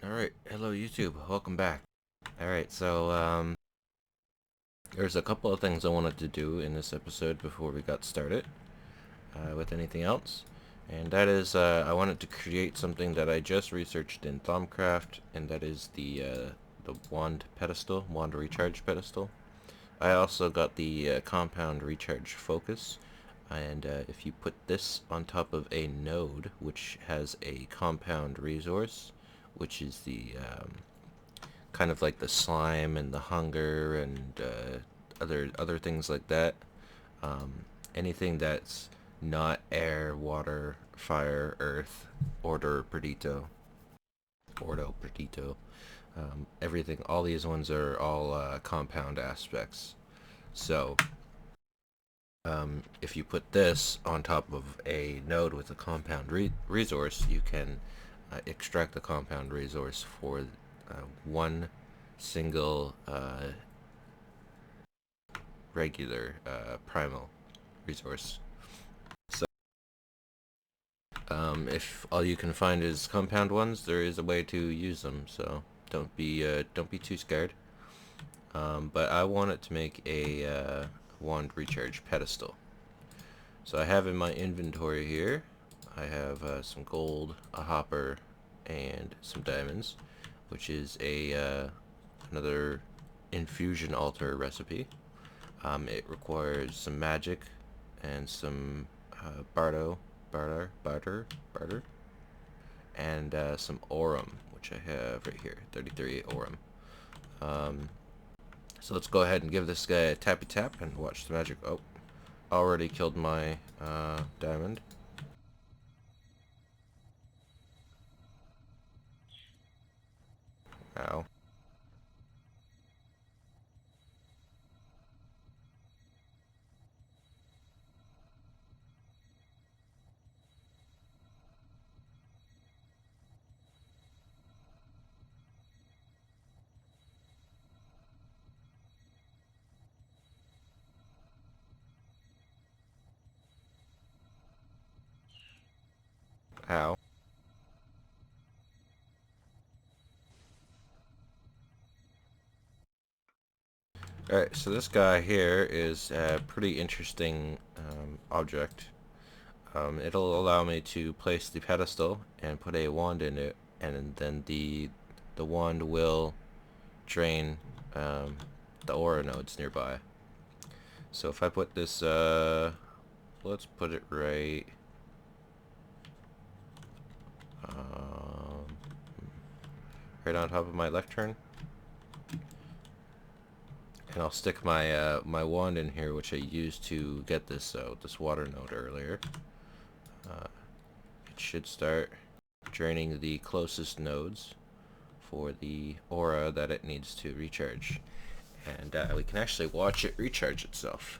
Alright, hello YouTube, welcome back. Alright, so there's a couple of things I wanted to do in this episode before we got started with anything else. And that is, I wanted to create something that I just researched in Thaumcraft, and that is the wand pedestal, wand recharge pedestal. I also got the compound recharge focus, and if you put this on top of a node which has a compound resource, which is the kind of like the slime and the hunger and other things like that. Anything that's not air, water, fire, earth, ordo, perdido. Everything. All these ones are all compound aspects. So if you put this on top of a node with a compound resource, you can extract the compound resource for one single regular primal resource. So if all you can find is compound ones, there is a way to use them, so don't be too scared. But I wanted to make a wand recharge pedestal. So I have in my inventory here, I have some gold, a hopper, and some diamonds, which is a another infusion altar recipe. It requires some magic and some barter, and some aurum, which I have right here, 33 aurum. So let's go ahead and give this guy a tappy tap and watch the magic. Oh, already killed my diamond. Ow. Ow. Alright, so this guy here is a pretty interesting object. It'll allow me to place the pedestal and put a wand in it, and then the wand will drain the aura nodes nearby. So if I put this, let's put it right, right on top of my lectern. And I'll stick my my wand in here, which I used to get this this water node earlier. It should start draining the closest nodes for the aura that it needs to recharge, and we can actually watch it recharge itself.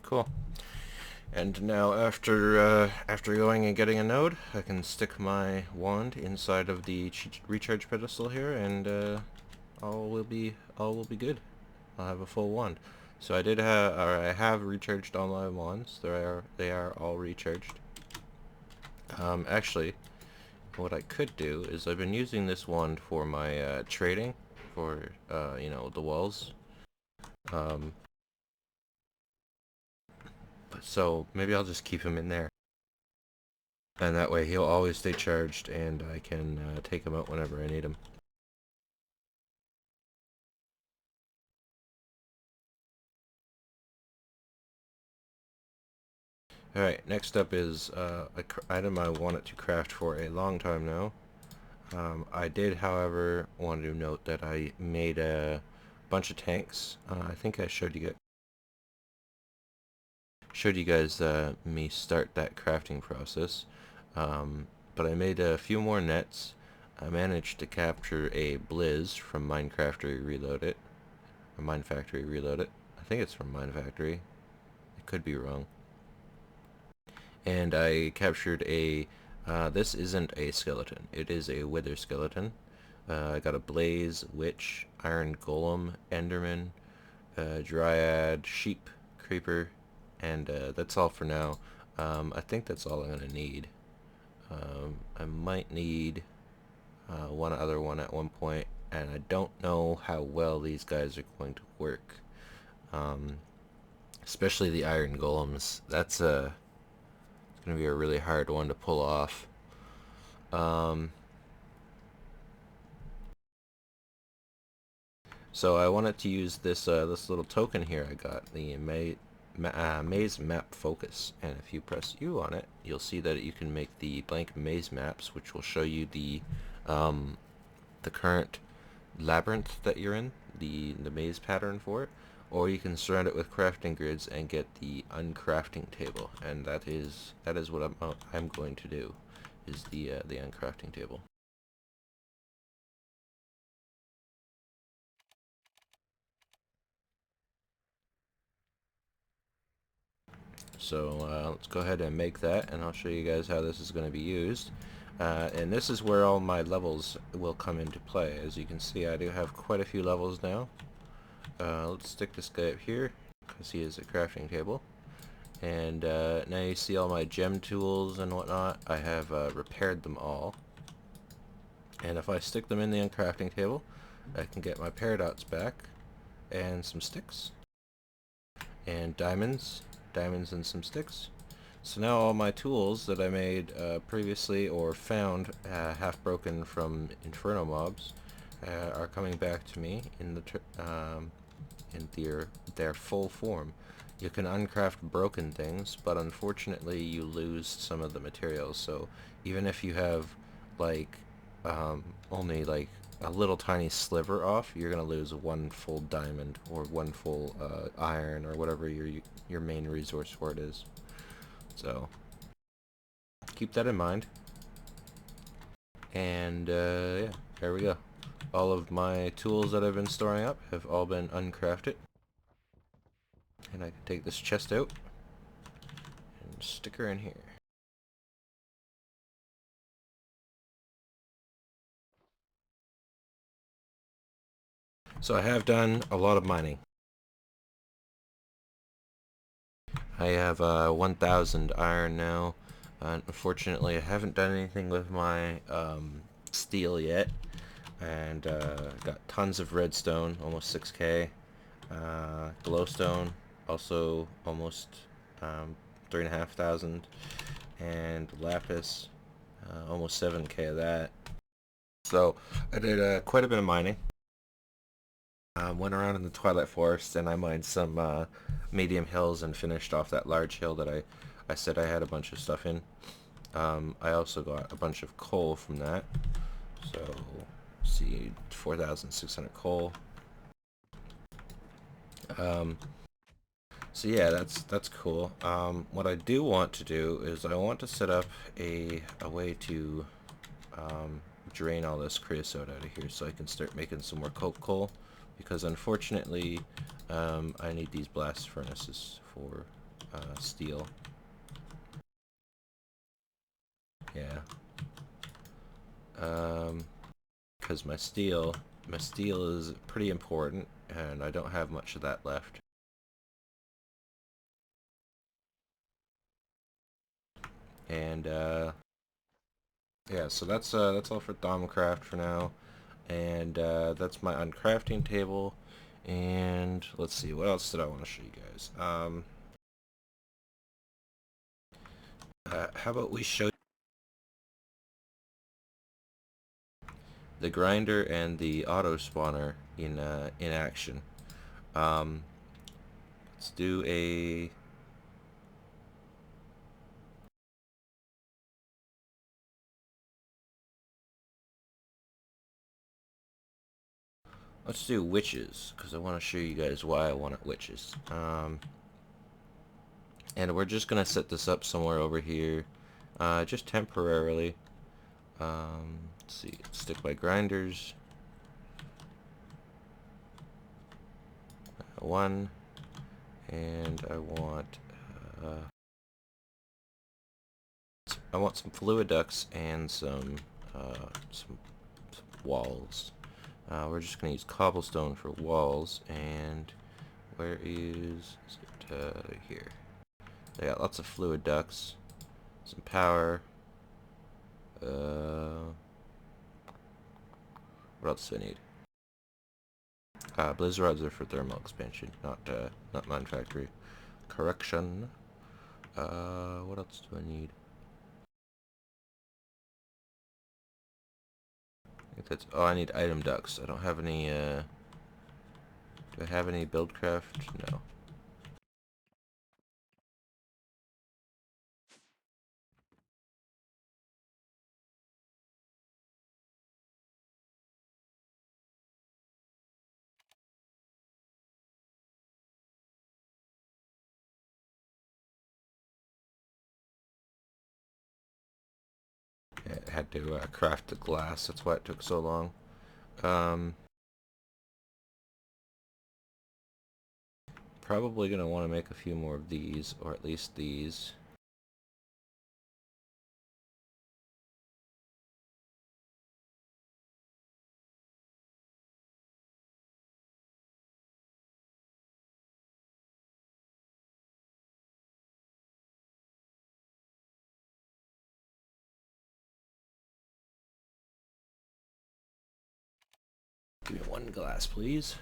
Cool. And now after going and getting a node, I can stick my wand inside of the recharge pedestal here, and all will be good. I'll have a full wand. So I have recharged all my wands. They are all recharged. Actually, what I could do is I've been using this wand for my trading for you know, the walls. Um, so maybe I'll just keep him in there. And that way he'll always stay charged, and I can take him out whenever I need him. Alright, next up is an item I wanted to craft for a long time now. I did, however, want to note that I made a bunch of tanks. I think I showed you guys. showed you guys me start that crafting process, but I made a few more nets. I managed to capture a Blizz from Minecraftory Reloaded, or Minefactory Reloaded. I think it's from Minefactory. I could be wrong. And I captured a, this isn't a skeleton, it is a wither skeleton. I got a blaze, witch, iron golem, enderman, dryad, sheep, creeper, and that's all for now. I think that's all I'm gonna need. I might need one other one at one point, and I don't know how well these guys are going to work. Especially the iron golems. That's it's gonna be a really hard one to pull off. So I wanted to use this this little token here I got, the maze map focus, and if you press U on it, you'll see that you can make the blank maze maps, which will show you the current labyrinth that you're in, the maze pattern for it, or you can surround it with crafting grids and get the uncrafting table, and that is what I'm going to do, is the uncrafting table. So let's go ahead and make that, and I'll show you guys how this is going to be used. And this is where all my levels will come into play. As you can see, I do have quite a few levels now. Let's stick this guy up here, because he is a crafting table. And now you see all my gem tools and whatnot. I have repaired them all. And if I stick them in the uncrafting table, I can get my paradox back, and some sticks, and diamonds and some sticks. So now all my tools that I made previously, or found half broken from InfernoMobs, are coming back to me in their full form. You can uncraft broken things, but unfortunately you lose some of the materials. So even if you have like only like a little tiny sliver off, you're gonna lose one full diamond or one full iron, or whatever your main resource for it is. So keep that in mind. And yeah, there we go. All of my tools that I've been storing up have all been uncrafted. And I can take this chest out and stick her in here. So I have done a lot of mining. I have 1,000 iron now. Unfortunately, I haven't done anything with my steel yet. And got tons of redstone, almost 6k. Glowstone, also almost 3,500. And lapis, almost 7k of that. So I did quite a bit of mining. Went around in the Twilight Forest, and I mined some medium hills and finished off that large hill that I said I had a bunch of stuff in. I also got a bunch of coal from that. So, let's see, 4,600 coal. So yeah, that's cool. What I do want to do is I want to set up a way to drain all this creosote out of here, so I can start making some more coke coal, because unfortunately I need these blast furnaces for steel. Yeah. Because my steel is pretty important, and I don't have much of that left. And yeah, so that's all for Thaumcraft for now, and that's my uncrafting table. And let's see, what else did I want to show you guys? How about we show the grinder and the auto spawner in action. Let's do a let's do witches, because I want to show you guys why I wanted witches. And we're just gonna set this up somewhere over here, just temporarily. Let's see, stick by grinders. One, and I want some fluid ducts and some walls. We're just gonna use cobblestone for walls, and where is it? Here. They got lots of fluid ducts, some power. What else do I need? Blaze rods are for thermal expansion, not mine factory. Correction. What else do I need? I think that's, oh, I need item ducts. I don't have any, do I have any buildcraft? No. I had to craft the glass, that's why it took so long. Probably gonna want to make a few more of these, or at least these. Give me one glass, please.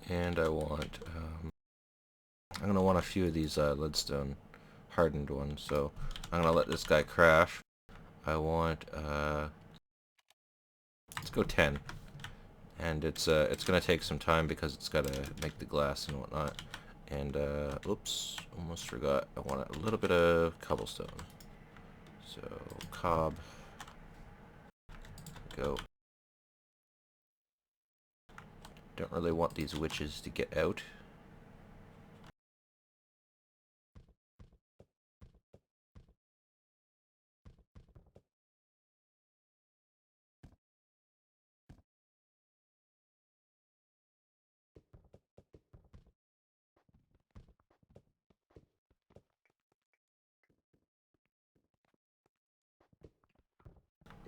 And I want, I'm gonna want a few of these leadstone hardened ones, so I'm gonna let this guy craft. I want, let's go 10. And it's gonna take some time because it's gotta make the glass and whatnot. And, oops, almost forgot. I want a little bit of cobblestone. So, cob. Go. Don't really want these witches to get out.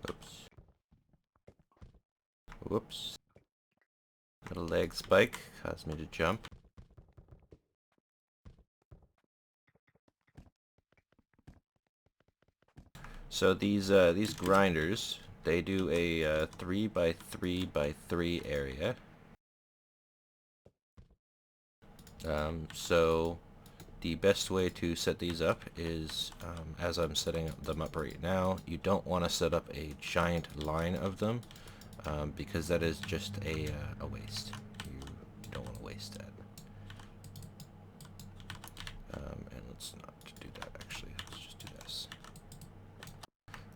Oops. Whoops. Little leg spike caused me to jump. So these grinders, they do a 3 by 3 by 3 area. So the best way to set these up is, as I'm setting them up right now, you don't want to set up a giant line of them, because that is just a waste. You don't want to waste that. And let's not do that, actually. Let's just do this.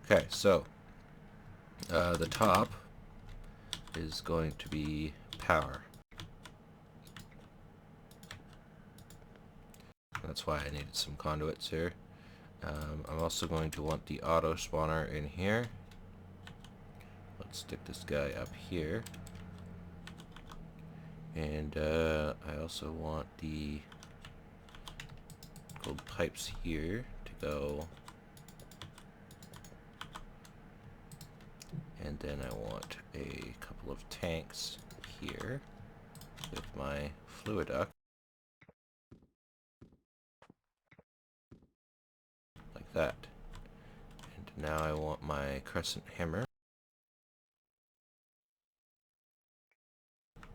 Okay, so the top is going to be power. That's why I needed some conduits here. I'm also going to want the auto spawner in here. Let's stick this guy up here. And I also want the gold pipes here to go. And then I want a couple of tanks here with my fluid duct, like that. And now I want my crescent hammer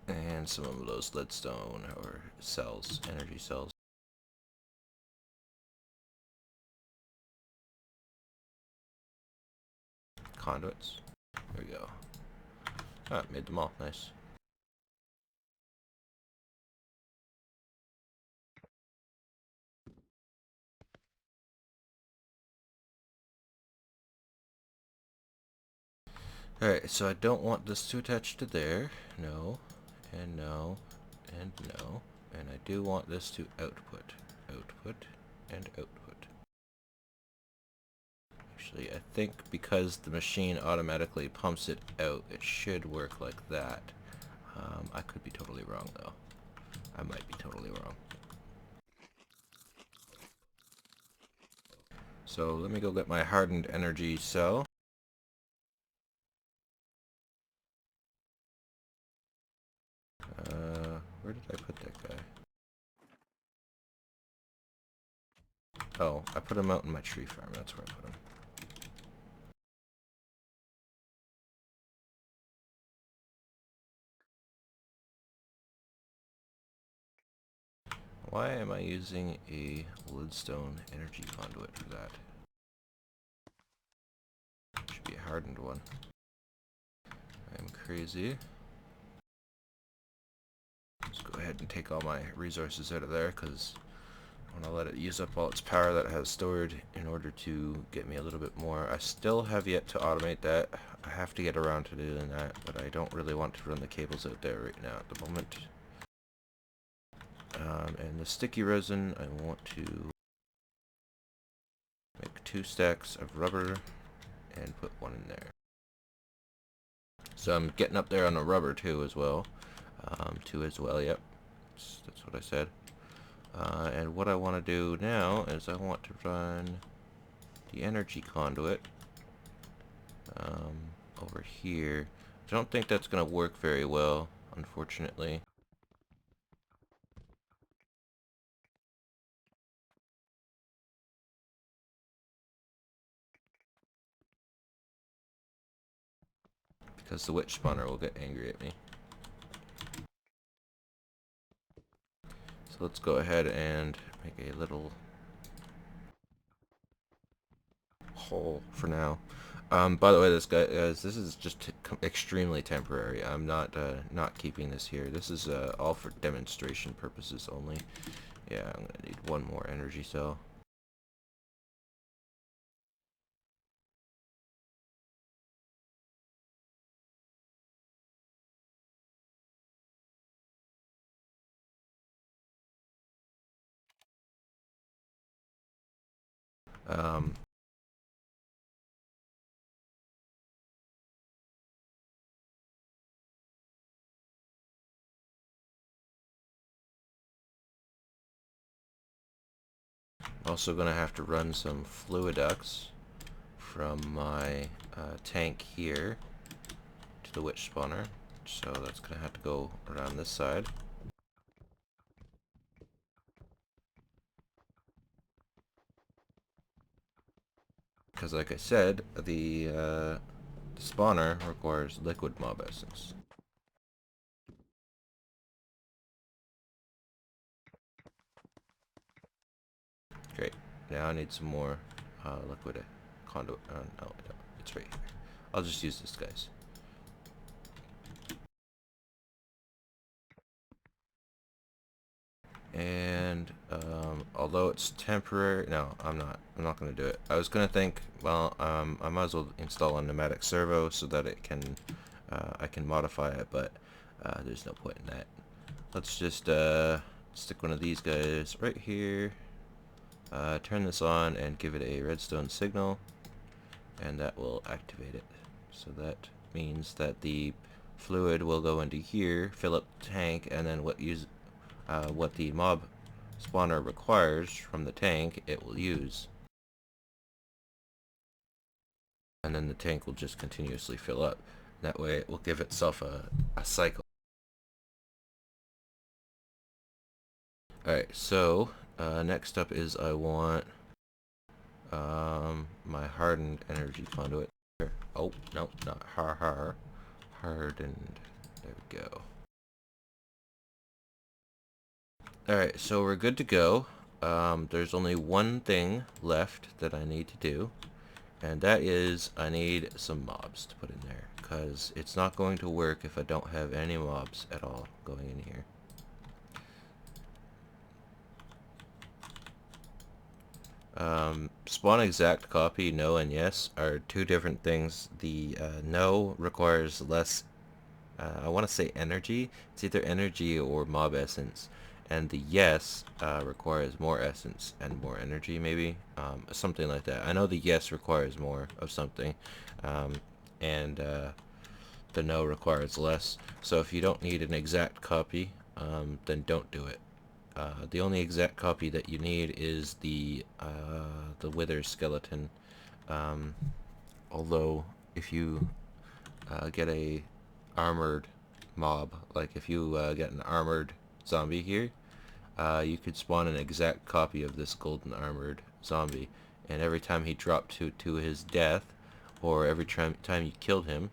and some of those leadstone or cells, energy cells. Conduits. There we go. Ah, made them all. Nice. Alright, so I don't want this to attach to there. No. And no. And no. And I do want this to output. Output. And output. Actually, I think because the machine automatically pumps it out, it should work like that. I could be totally wrong, though. I might be totally wrong. So let me go get my hardened energy cell. Where did I put that guy? Oh, I put him out in my tree farm. That's where I put him. Why am I using a leadstone energy conduit for that? Should be a hardened one. I'm crazy. Let's go ahead and take all my resources out of there because I want to let it use up all its power that it has stored in order to get me a little bit more. I still have yet to automate that. I have to get around to doing that, but I don't really want to run the cables out there right now at the moment. And the sticky resin, I want to make 2 stacks of rubber and put 1 in there. So I'm getting up there on the rubber too as well. 2 as well, yep. That's what I said. And what I want to do now is I want to run the energy conduit over here. I don't think that's going to work very well, unfortunately. Because the witch spawner will get angry at me. So let's go ahead and make a little hole for now. By the way, this is just extremely temporary. I'm not keeping this here. This is all for demonstration purposes only. Yeah, I'm gonna need 1 more energy cell. Also gonna have to run some fluid ducts from my tank here to the witch spawner. So that's gonna have to go around this side. Because like I said, the spawner requires liquid mob essence. Great. Now I need some more liquid conduit. No, I don't. It's right here. I'll just use this, guys. And although it's temporary, no, I'm not going to do it. I was going to think, well, I might as well install a pneumatic servo so that it can, I can modify it, but there's no point in that. Let's just stick one of these guys right here. Turn this on and give it a redstone signal, and that will activate it. So that means that the fluid will go into here, fill up the tank, and then what the mob spawner requires from the tank, it will use. And then the tank will just continuously fill up. That way it will give itself a cycle. Alright, so next up is I want my hardened energy conduit. Oh, no, not hardened. There we go. Alright, so we're good to go. There's only one thing left that I need to do, and that is I need some mobs to put in there, because it's not going to work if I don't have any mobs at all going in here. Spawn exact copy, no and yes, are two different things. The no requires less, I want to say energy. It's either energy or mob essence. And the yes requires more essence and more energy, maybe. Something like that. I know the yes requires more of something, and the no requires less. So if you don't need an exact copy, then don't do it. The only exact copy that you need is the wither skeleton. Although if you get a armored mob, like if you get an armored zombie here, you could spawn an exact copy of this golden armored zombie, and every time he dropped to his death, or every time you killed him,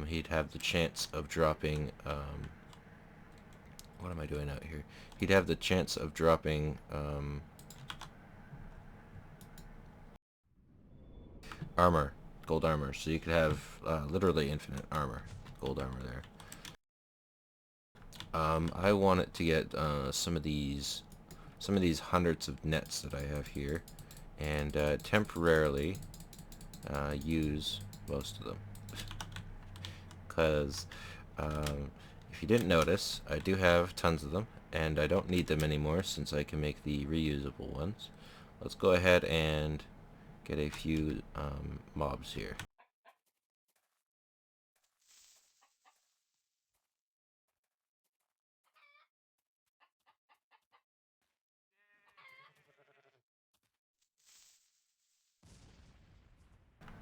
he'd have the chance of dropping what am I doing out here? He'd have the chance of dropping armor, gold armor, so you could have literally infinite armor, gold armor there. I want it to get some of these hundreds of nets that I have here, and temporarily use most of them, because if you didn't notice, I do have tons of them, and I don't need them anymore since I can make the reusable ones. Let's go ahead and get a few mobs here.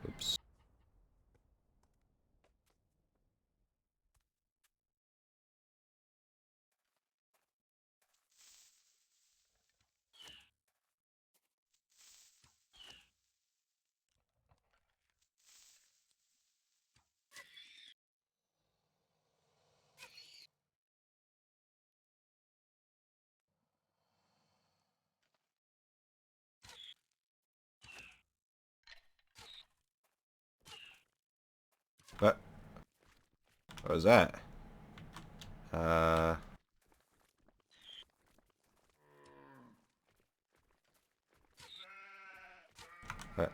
Oops. What? What was that? What?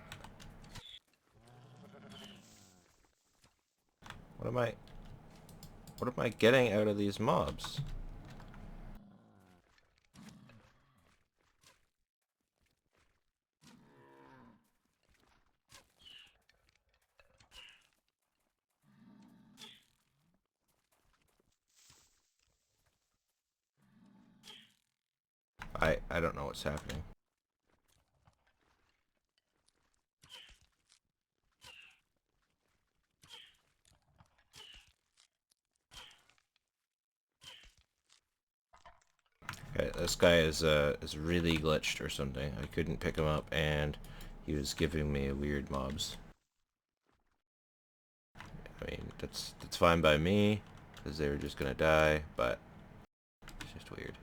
What am I getting out of these mobs? I don't know what's happening. Okay, this guy is really glitched or something. I couldn't pick him up, and he was giving me weird mobs. I mean, that's fine by me, because they were just gonna die, but it's just weird.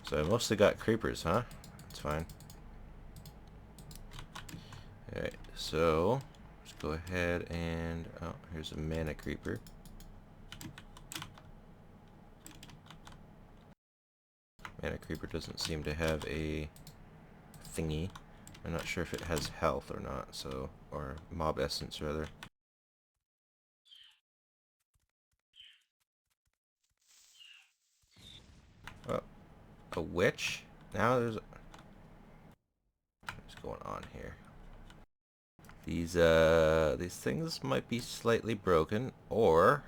So I mostly got creepers, huh? That's fine. Alright, so let's go ahead and oh, here's a mana creeper. Mana creeper doesn't seem to have a thingy. I'm not sure if it has health or not, so, or mob essence rather. Oh, a witch? Now there's what's going on here? These things might be slightly broken, or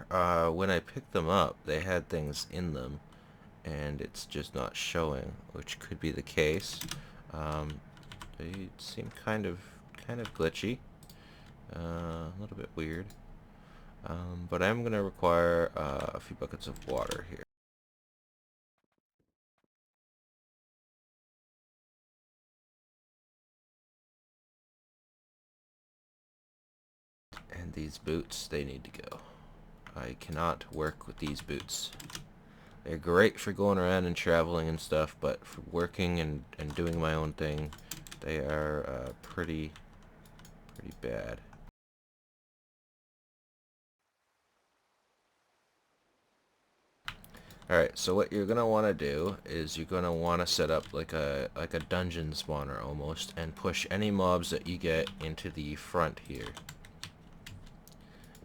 when I picked them up, they had things in them, and it's just not showing, which could be the case. They seem kind of glitchy. A little bit weird. But I'm going to require a few buckets of water here. And these boots, they need to go. I cannot work with these boots. They're great for going around and traveling and stuff, but for working and doing my own thing, they are pretty bad. Alright, so what you're gonna want to do is you're gonna want to set up like a dungeon spawner almost, and push any mobs that you get into the front here.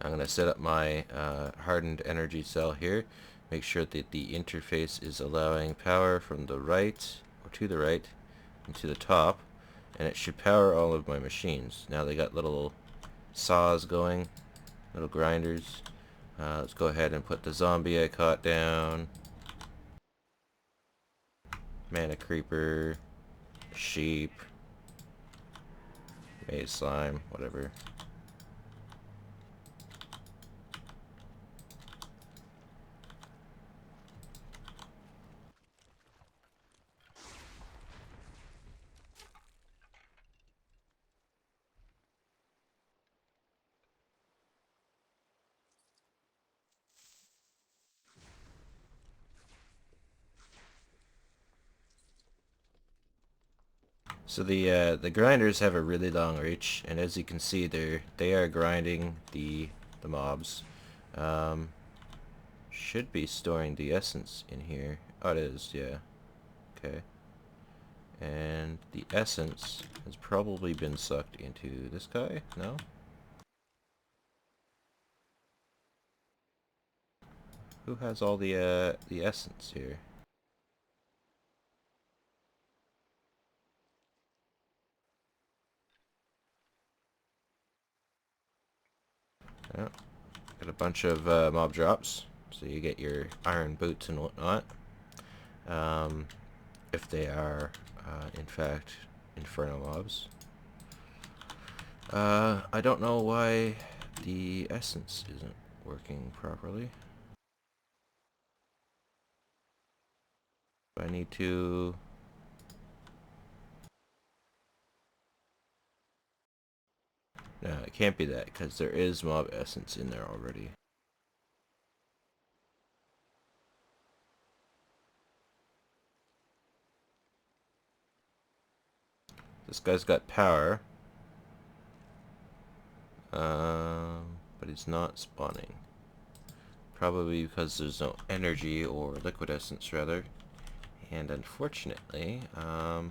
I'm gonna set up my hardened energy cell here. Make sure that the interface is allowing power from the right, or to the right, and to the top, and it should power all of my machines. Now they got little saws going, little grinders. Let's go ahead and put the zombie I caught down. Mana creeper, sheep, maze slime, whatever. So the grinders have a really long reach, and as you can see, they are grinding the mobs. Um, should be storing the essence in here. Oh, it is, yeah. Okay. And the essence has probably been sucked into this guy. No? Who has all the essence here? Yeah. Got a bunch of mob drops, so you get your iron boots and whatnot. Um, if they are, in fact, InfernoMobs. I don't know why the essence isn't working properly. I need to... No, it can't be that, because there is mob essence in there already. This guy's got power. But he's not spawning. Probably because there's no energy, or liquid essence rather. And unfortunately, I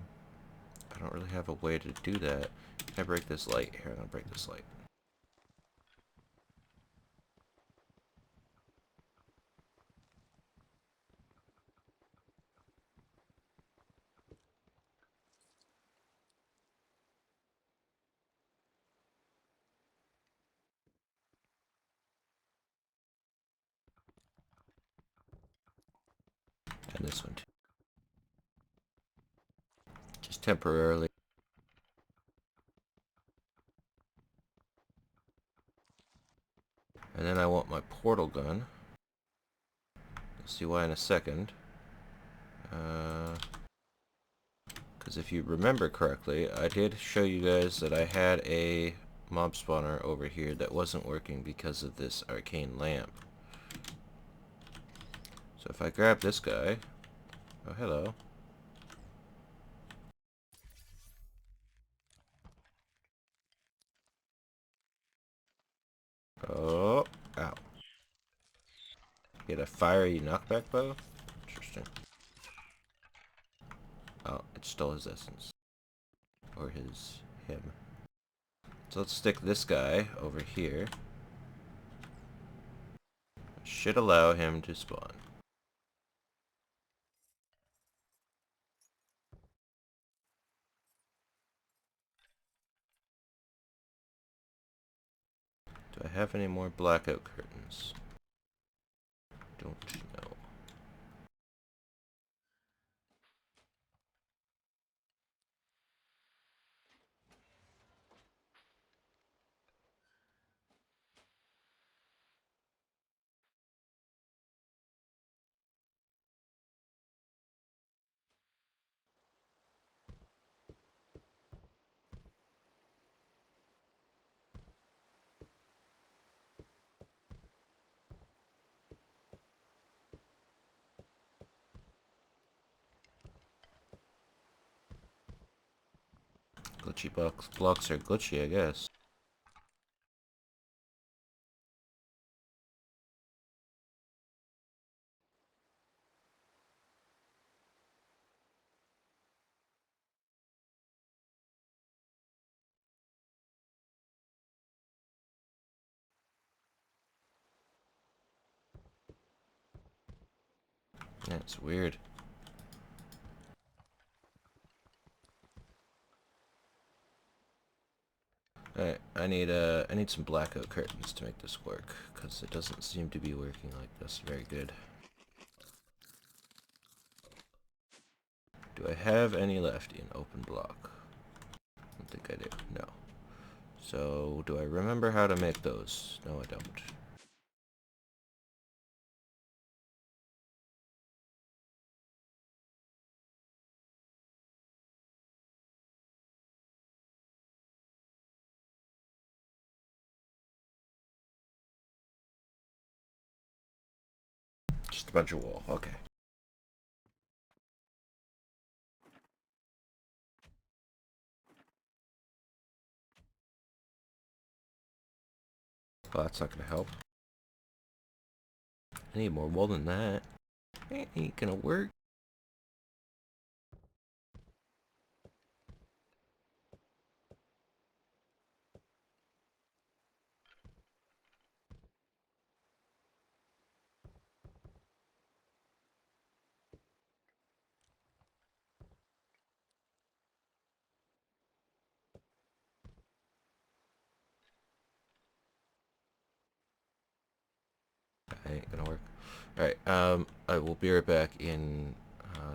don't really have a way to do that. Can I break this light? Here, I'm gonna break this light. And this one too. Just temporarily. And then I want my portal gun. You'll see why in a second. Because if you remember correctly, I did show you guys that I had a mob spawner over here that wasn't working because of this arcane lamp. So if I grab this guy... Oh, hello. Oh, ow. Get a fiery knockback bow? Interesting. Oh, it stole his essence. Or him. So let's stick this guy over here. Should allow him to spawn. Do I have any more blackout curtains? Don't know. glitchy blocks are glitchy, I guess. That's weird. Alright, I need some blackout curtains to make this work, because it doesn't seem to be working like this very good. Do I have any left in open block? I don't think I do, no. So, do I remember how to make those? No, I don't. Just a bunch of wool, okay. Well, that's not gonna help. I need more wool than that. It ain't gonna work. Ain't gonna work. Alright, I will be right back in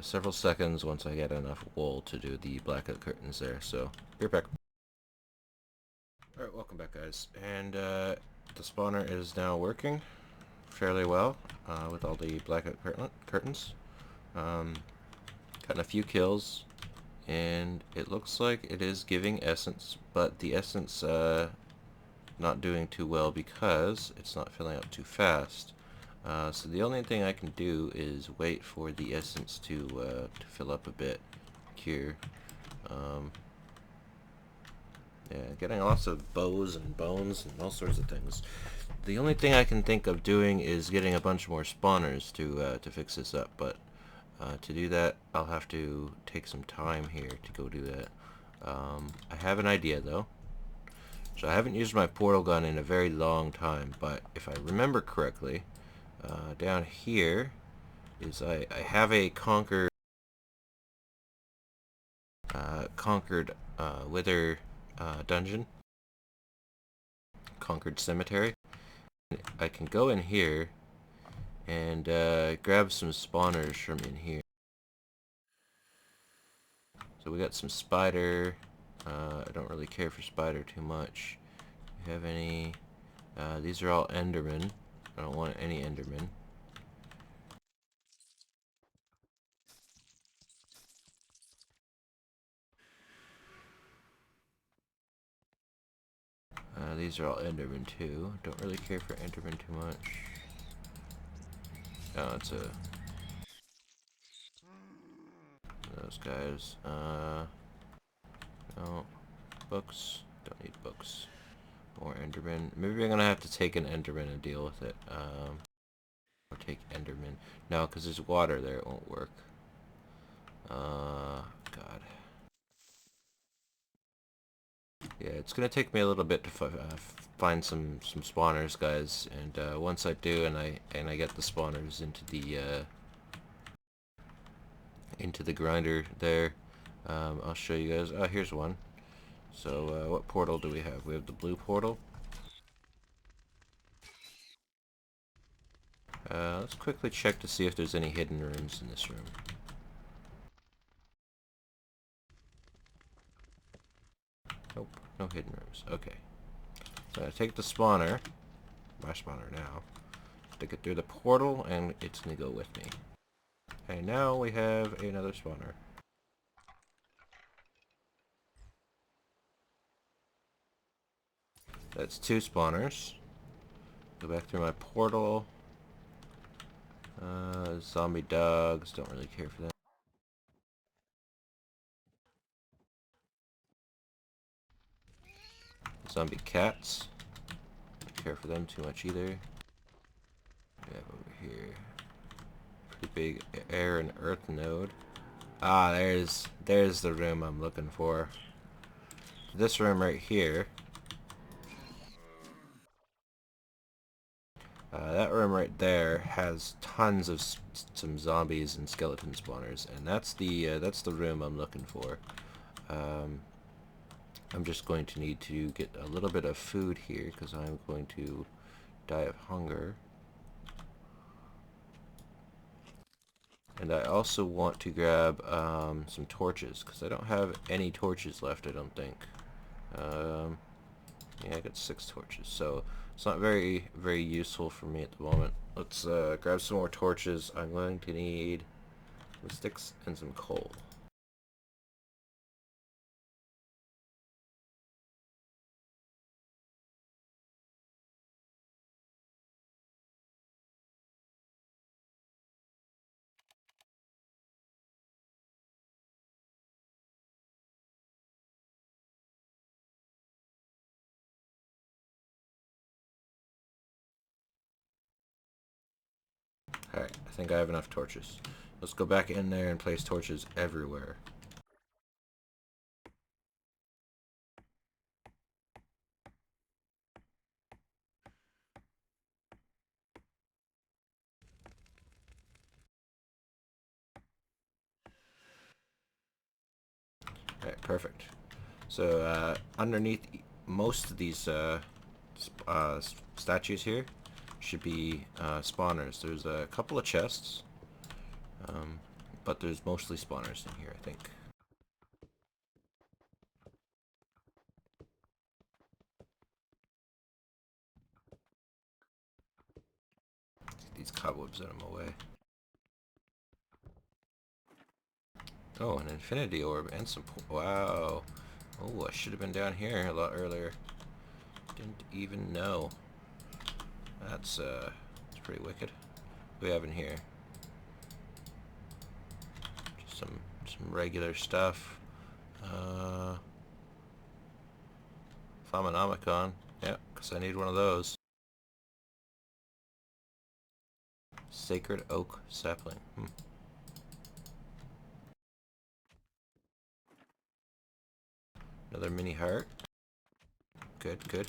several seconds once I get enough wool to do the blackout curtains there, so be right back. Alright, welcome back guys, and the spawner is now working fairly well with all the blackout curtains. Gotten a few kills, and it looks like it is giving essence, but the essence not doing too well because it's not filling up too fast. So the only thing I can do is wait for the essence to fill up a bit, cure. Yeah, getting lots of bows and bones and all sorts of things. The only thing I can think of doing is getting a bunch more spawners to fix this up, but to do that I'll have to take some time here to go do that. I have an idea though. So I haven't used my portal gun in a very long time, but if I remember correctly, down here is I have a conquered wither dungeon, conquered cemetery. I can go in here and grab some spawners from in here. So we got some spider. I don't really care for spider too much. Do you have any? These are all endermen. I don't want any endermen. These are all endermen too. Don't really care for endermen too much. Oh, it's a... those guys. No. Books. Don't need books. More endermen. Maybe I'm gonna have to take an enderman and deal with it. Or take enderman. No, because there's water there. It won't work. God. Yeah, it's gonna take me a little bit to find some spawners, guys. And once I do, and I get the spawners into the grinder there, I'll show you guys. Oh, here's one. So what portal do we have? We have the blue portal. Let's quickly check to see if there's any hidden rooms in this room. Nope, no hidden rooms. Okay. So I take the spawner, my spawner now, stick it through the portal, and it's gonna go with me. And now we have another spawner. That's two spawners. Go back through my portal. Zombie dogs, don't really care for that. zombie cats. Don't care for them too much either. We have over here pretty big air and earth node. Ah, there's the room I'm looking for. This room right here. That room right there has tons of some zombies and skeleton spawners, and that's the room I'm looking for. I'm just going to need to get a little bit of food here because I'm going to die of hunger. And I also want to grab some torches because I don't have any torches left, I don't think. Yeah, I got 6 torches, so it's not very useful for me at the moment. Let's grab some more torches. I'm going to need some sticks and some coal. Alright, I think I have enough torches. Let's go back in there and place torches everywhere. Alright, perfect. So underneath most of these statues here should be spawners. There's a couple of chests, but there's mostly spawners in here, I think. These cobwebs out of my way. Oh, an infinity orb and some... Wow. Oh, I should have been down here a lot earlier. Didn't even know. That's pretty wicked. What do we have in here? Just some regular stuff. Thaumanomicon. Yeah, because I need one of those. Sacred oak sapling. Another mini heart. Good, good.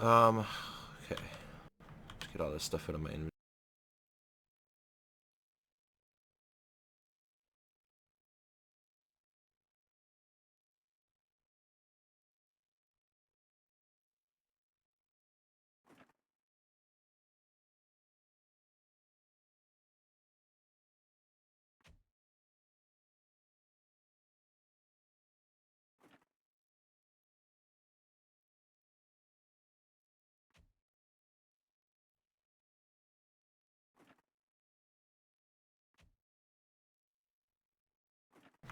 Okay. Let's get all this stuff out of my inventory.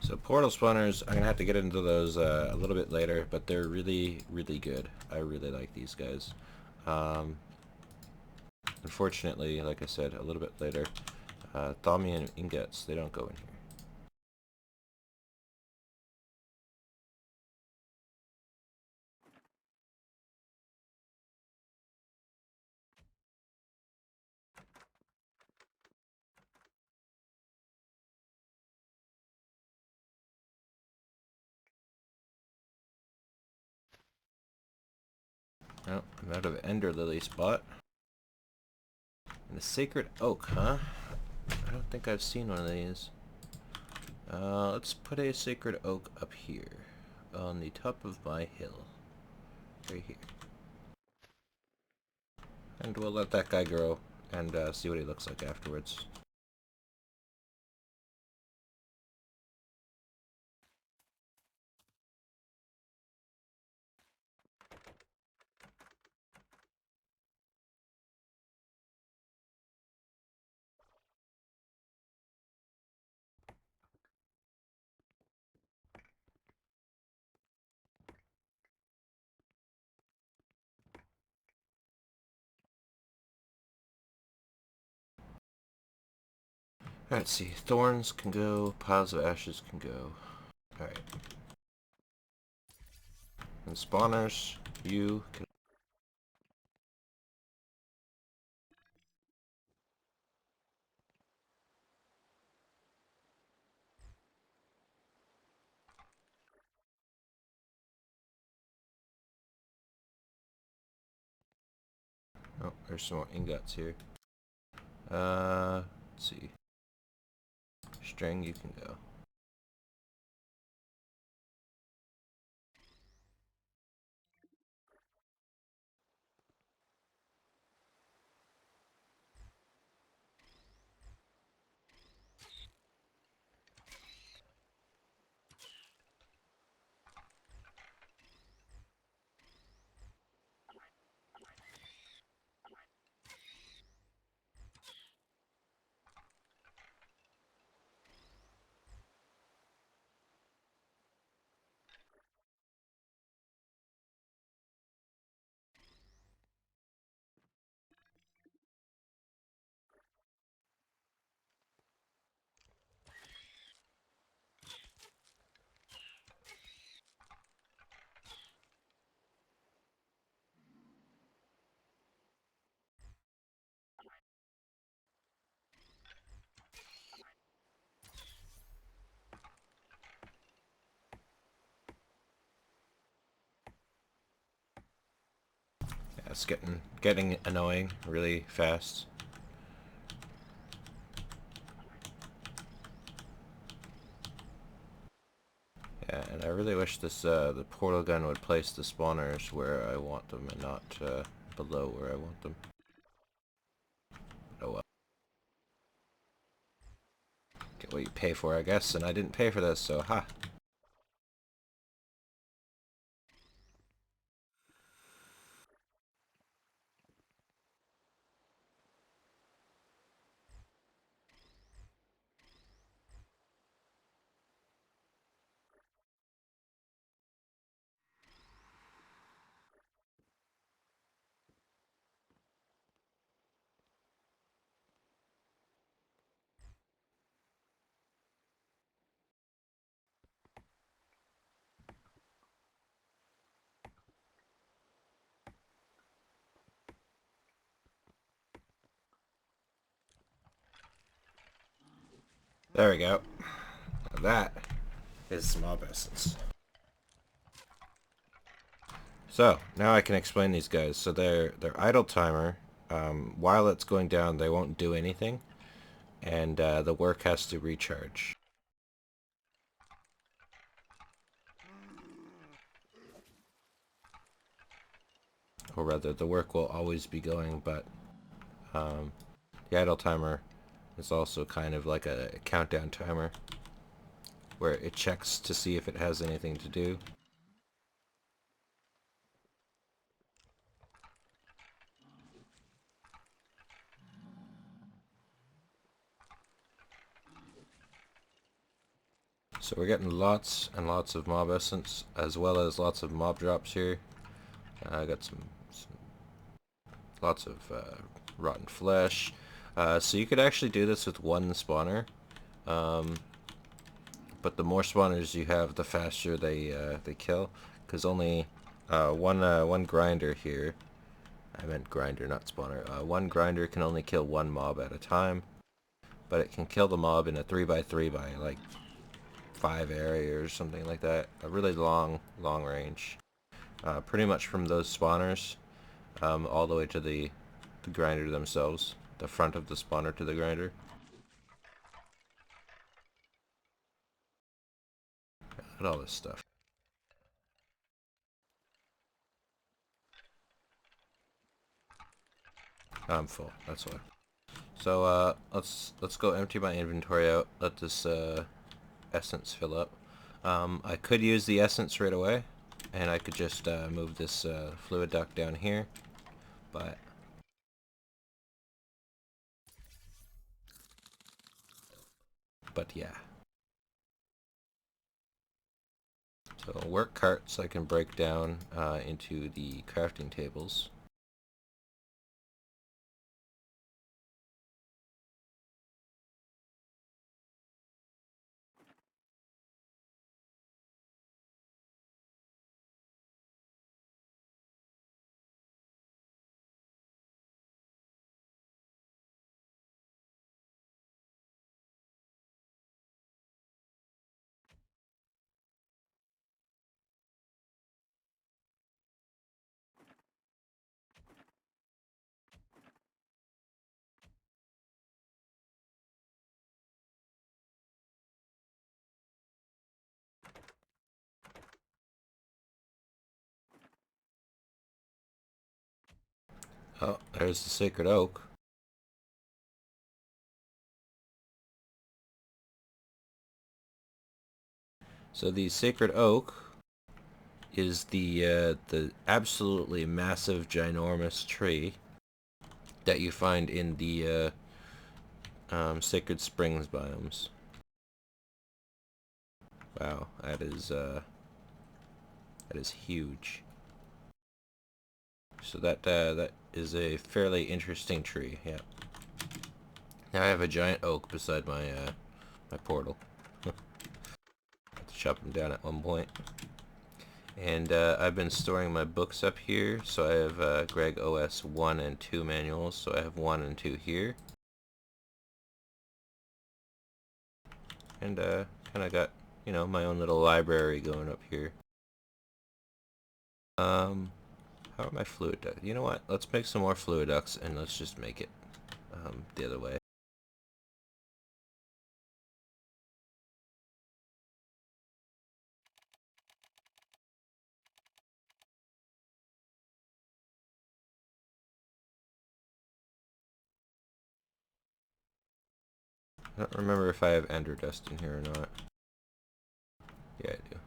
So portal spawners, I'm gonna have to get into those a little bit later, but they're really good. I really like these guys. Unfortunately, like I said, a little bit later, Thaumian ingots, they don't go in here. Oh, I'm out of Ender Lily spot. And a Sacred Oak, huh? I don't think I've seen one of these. Let's put a Sacred Oak up here, on the top of my hill. Right here. And we'll let that guy grow, and see what he looks like afterwards. Alright, let's see. Thorns can go, piles of ashes can go. Alright. And spawners, you can... Oh, there's some more ingots here. Let's see. String, you can go. Yeah, it's getting annoying really fast. Yeah, and I really wish this the portal gun would place the spawners where I want them and not below where I want them. Oh well. Get what you pay for, I guess, and I didn't pay for this, so ha. There we go. Now that is mob essence. So now I can explain these guys. So their idle timer, while it's going down, they won't do anything, and the work has to recharge. Or rather, the work will always be going, but the idle timer is also kind of like a countdown timer, where it checks to see if it has anything to do. So we're getting lots and lots of mob essence, as well as lots of mob drops here. I got some lots of rotten flesh. So you could actually do this with one spawner, but the more spawners you have, the faster they kill. Because only one grinder here. I meant grinder, not spawner. One grinder can only kill one mob at a time, but it can kill the mob in a 3x3 by like 5 area or something like that. A really long range. Pretty much from those spawners all the way to the grinder themselves. The front of the spawner to the grinder. Look at all this stuff. I'm full, that's why. So let's go empty my inventory out. Let this essence fill up. I could use the essence right away, and I could just move this fluid duct down here, but yeah. So work carts I can break down into the crafting tables. Oh, there's the sacred oak. So the sacred oak is the absolutely massive, ginormous tree that you find in the Sacred Springs biomes. Wow, that is huge. So that is a fairly interesting tree. Yeah. Now I have a giant oak beside my my portal. I have to chop him down at one point. And I've been storing my books up here, so I have Greg OS 1 and 2 manuals, so I have 1 and 2 here. And kind of got, you know, my own little library going up here. How are my fluid ducts? You know what? Let's make some more fluid ducts, and let's just make it the other way. I don't remember if I have ender dust in here or not. Yeah, I do.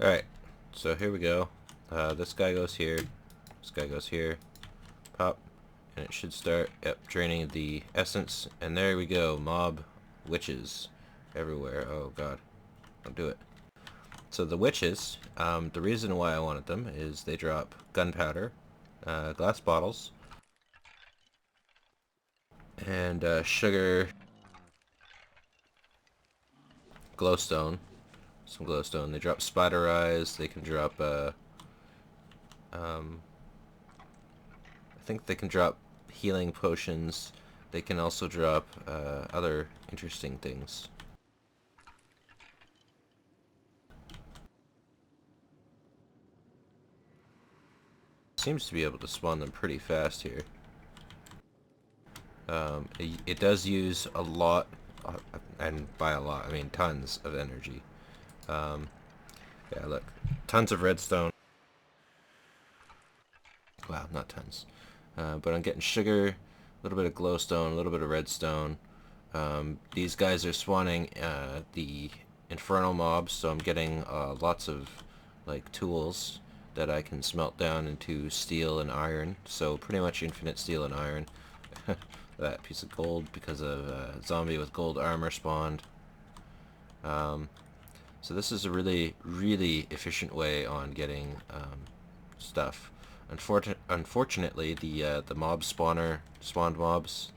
Alright, so here we go. This guy goes here. This guy goes here. Pop. And it should start, yep, draining the essence. And there we go. Mob witches everywhere. Oh god. Don't do it. So the witches, the reason why I wanted them is they drop gunpowder, glass bottles, and sugar, glowstone, some glowstone. They drop spider eyes. They can drop, I think they can drop healing potions. They can also drop other interesting things. Seems to be able to spawn them pretty fast here. It does use a lot, and by a lot I mean tons of energy. Yeah, look, tons of redstone. Wow, not tons. But I'm getting sugar, a little bit of glowstone, a little bit of redstone. These guys are spawning the InfernoMobs, so I'm getting lots of like tools that I can smelt down into steel and iron. So pretty much infinite steel and iron. That piece of gold because of zombie with gold armor spawned. So this is a really, really efficient way on getting stuff. Unfortunately, the mob spawned mobs,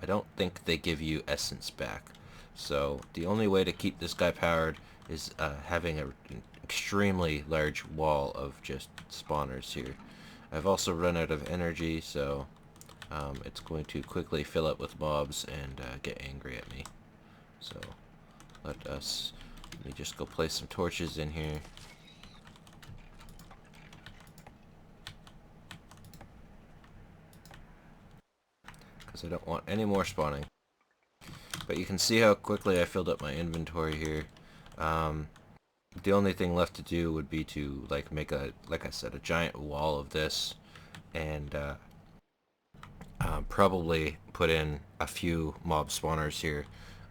I don't think they give you essence back. So the only way to keep this guy powered is having an extremely large wall of just spawners here. I've also run out of energy, so it's going to quickly fill up with mobs and get angry at me. So let me just go place some torches in here. Because I don't want any more spawning. But you can see how quickly I filled up my inventory here. The only thing left to do would be to make like I said, a giant wall of this, and probably put in a few mob spawners here,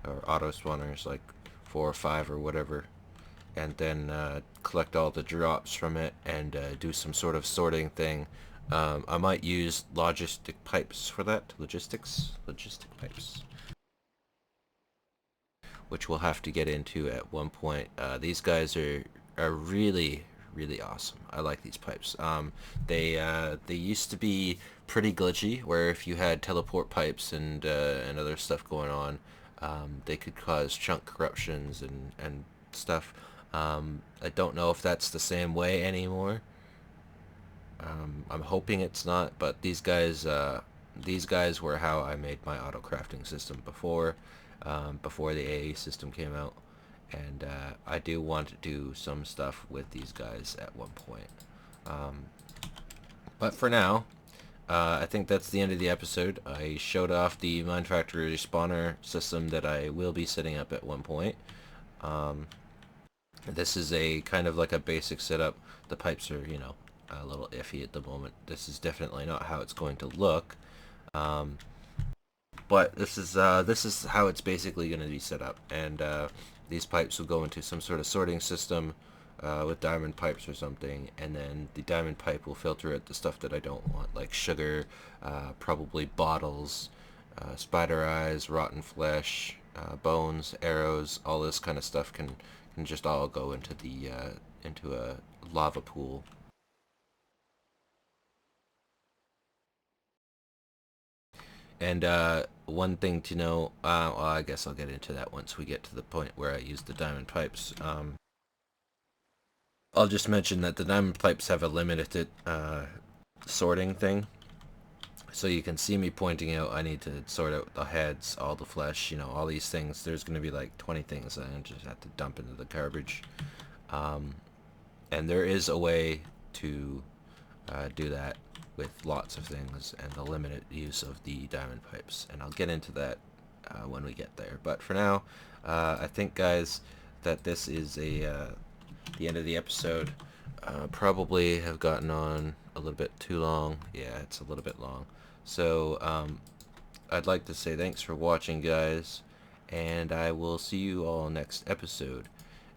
or auto spawners, like 4 or 5 or whatever, and then collect all the drops from it and do some sort of sorting thing. I might use logistic pipes for that. Logistic pipes, which we'll have to get into at one point. These guys are really, really awesome. I like these pipes. They used to be pretty glitchy, where if you had teleport pipes and other stuff going on, they could cause chunk corruptions and stuff. I don't know if that's the same way anymore. I'm hoping it's not, but these guys were how I made my auto crafting system before the AA system came out, and I do want to do some stuff with these guys at one point. But for now, I think that's the end of the episode. I showed off the Mine Factory spawner system that I will be setting up at one point. This is a kind of like a basic setup. The pipes are, you know, a little iffy at the moment. This is definitely not how it's going to look. But this is how it's basically going to be set up. And these pipes will go into some sort of sorting system with diamond pipes or something, and then the diamond pipe will filter out the stuff that I don't want, like sugar, probably bottles, spider eyes, rotten flesh, bones, arrows. All this kind of stuff can just all go into the into a lava pool. And one thing to know, well, I guess I'll get into that once we get to the point where I use the diamond pipes. I'll just mention that the diamond pipes have a limited sorting thing. So you can see me pointing out I need to sort out the heads, all the flesh, you know, all these things. There's going to be like 20 things that I just have to dump into the garbage. And there is a way to do that with lots of things and the limited use of the diamond pipes. And I'll get into that when we get there. But for now, I think, guys, that this is the end of the episode. Probably have gotten on a little bit too long. Yeah, it's a little bit long. So I'd like to say thanks for watching, guys, and I will see you all next episode.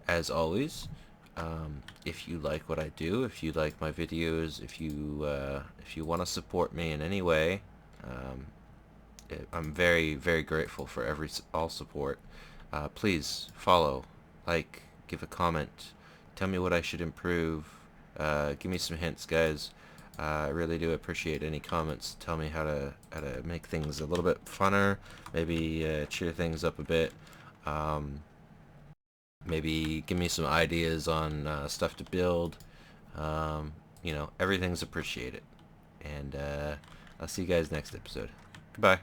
As always, if you like what I do, if you like my videos, if you want to support me in any way, I'm very, very grateful for all support. Please follow, like, give a comment, tell me what I should improve, give me some hints, guys. I really do appreciate any comments. Tell me how to make things a little bit funner, maybe cheer things up a bit. Maybe give me some ideas on stuff to build. You know, everything's appreciated. And I'll see you guys next episode. Goodbye.